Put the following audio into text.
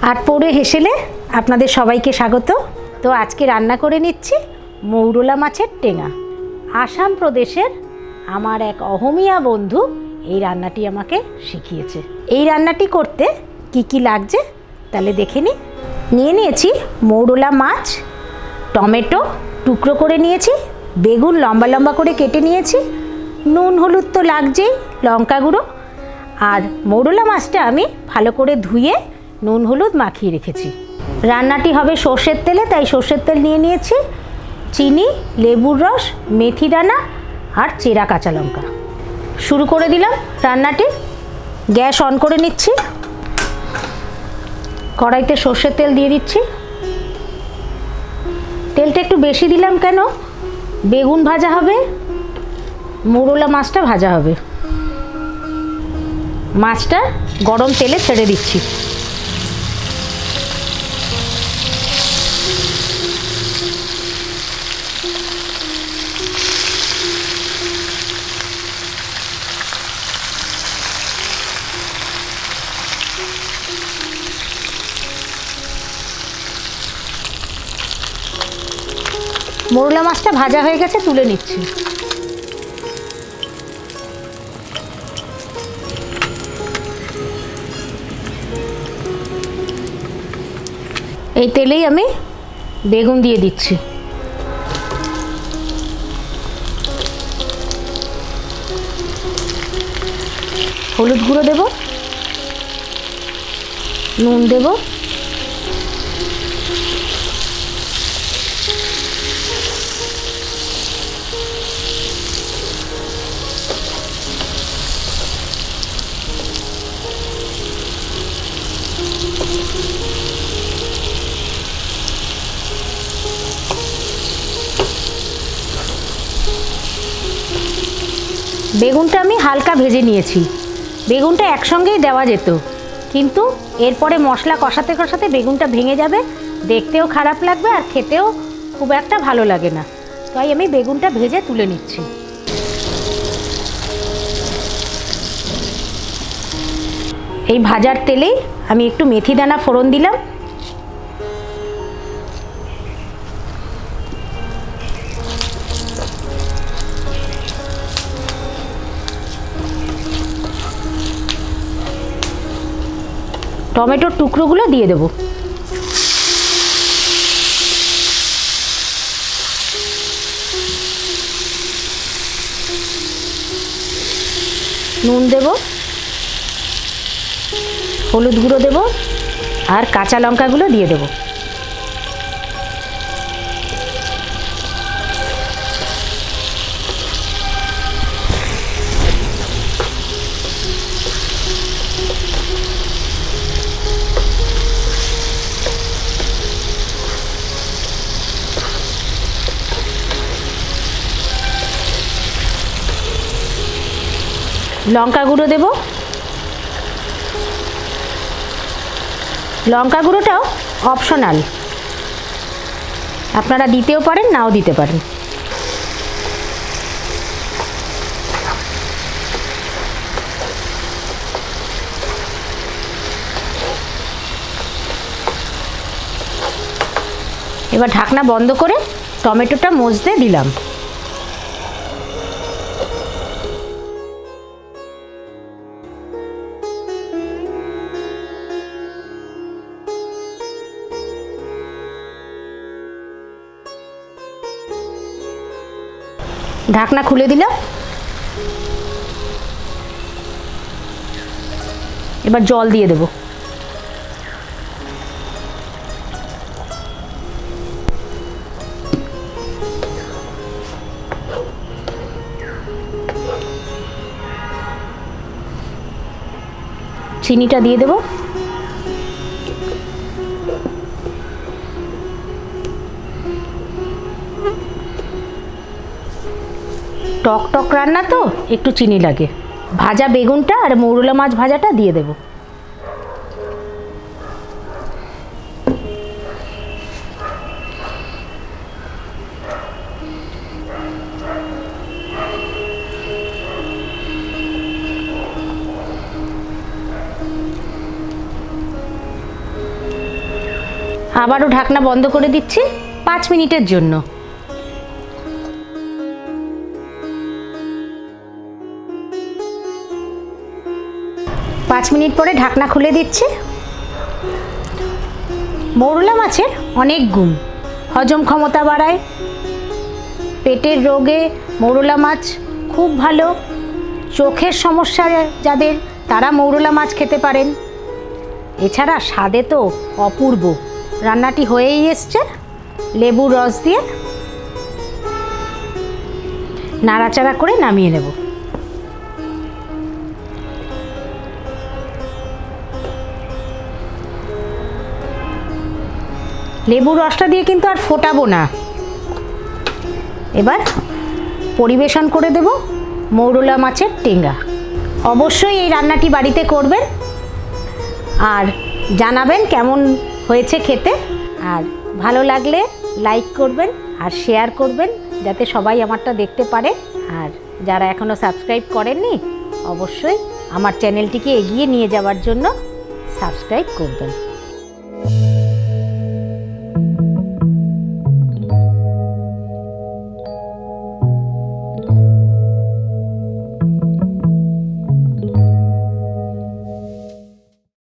আটপৌরে হেসেলে আপনাদের সবাইকে স্বাগত। তো আজকে রান্না করে নিচ্ছি মৌরলা মাছের টেঙা। আসাম প্রদেশের আমার এক অহমিয়া বন্ধু এই রান্নাটি আমাকে শিখিয়েছে। এই রান্নাটি করতে কি কি লাগছে তাহলে দেখে নিয়ে নিয়েছি মৌরলা মাছ, টমেটো টুকরো করে নিয়েছি, বেগুন লম্বা লম্বা করে কেটে নিয়েছি, নুন হলুদ তো লাগছেই, লঙ্কা গুঁড়ো, আর মৌরলা মাছটা আমি ভালো করে ধুয়ে নুন হলুদ মাখিয়ে রেখেছি। রান্নাটি হবে সর্ষের তেলে, তাই সর্ষের তেল নিয়ে নিয়েছি, চিনি, লেবুর রস, মেথি দানা আর চেরা কাঁচা লঙ্কা। শুরু করে দিলাম রান্নাটি। গ্যাস অন করে নিচ্ছি, কড়াইতে সর্ষের তেল দিয়ে দিচ্ছি। তেলটা একটু বেশি দিলাম কেন, বেগুন ভাজা হবে, মৌরলা মাছটা ভাজা হবে। মাছটা গরম তেলে ছেড়ে দিচ্ছি। মৌরলা মাছটা ভাজা হয়ে গেছে, তুলে নিচ্ছি। এই তেলেই আমি বেগুন দিয়ে দিচ্ছি। হলুদ গুঁড়ো দেব, নুন দেব, বেগুনটা আমি হালকা ভেজে নিয়েছি। বেগুনটা একসঙ্গেই দেওয়া যেত, কিন্তু এরপরে মশলা কষাতে কষাতে বেগুনটা ভেঙে যাবে, দেখতেও খারাপ লাগবে আর খেতেও খুব একটা ভালো লাগে না, তাই আমি বেগুনটা ভেজে তুলে নিচ্ছি। এই ভাজার তেলেই আমি একটু মেথি দানা ফোড়ন দিলাম, টমেটোর টুকরোগুলো দিয়ে দেব, নুন দেব, হলুদ গুঁড়ো দেব আর কাঁচা লঙ্কাগুলো দিয়ে দেব। লঙ্কা গুঁড়ো দেব, লঙ্কা গুঁড়োটাও অপশনাল, আপনারা দিতেও পারেন নাও দিতে পারেন। এবার ঢাকনা বন্ধ করে টমেটোটা মজতে দিলাম। ঢাকনা খুলে দিলাম। এবার জল দিয়ে দেব। চিনিটা দিয়ে দেব। টক টক রান্না তো একটু চিনি লাগে। ভাজা বেগুনটা আর মৌরলা মাছ ভাজাটা দিয়ে দেব। আবারও ঢাকনা বন্ধ করে দিচ্ছি 5 মিনিটের জন্য। পাঁচ মিনিট পরে ঢাকনা খুলে দিচ্ছি। মৌরলা মাছের অনেক গুণ, হজম ক্ষমতা বাড়ায়, পেটের রোগে মৌরলা মাছ খুব ভালো। চোখের সমস্যা যাদের, তারা মৌরলা মাছ খেতে পারেন। এছাড়া স্বাদে তো অপূর্ব। রান্নাটি হয়েই এসছে। লেবুর রস দিয়ে নাড়াচাড়া করে নামিয়ে নেব। লেবুর রসটা দিয়ে কিন্তু আর ফোটাবো না। এবার পরিবেশন করে দেব মৌরলা মাছের টেঙ্গা। অবশ্যই এই রান্নাটি বাড়িতে করবেন আর জানাবেন কেমন হয়েছে খেতে। আর ভালো লাগলে লাইক করবেন আর শেয়ার করবেন, যাতে সবাই আমারটা দেখতে পারে। আর যারা এখনও সাবস্ক্রাইব করেননি, অবশ্যই আমার চ্যানেলটিকে এগিয়ে নিয়ে যাওয়ার জন্য সাবস্ক্রাইব করবেন।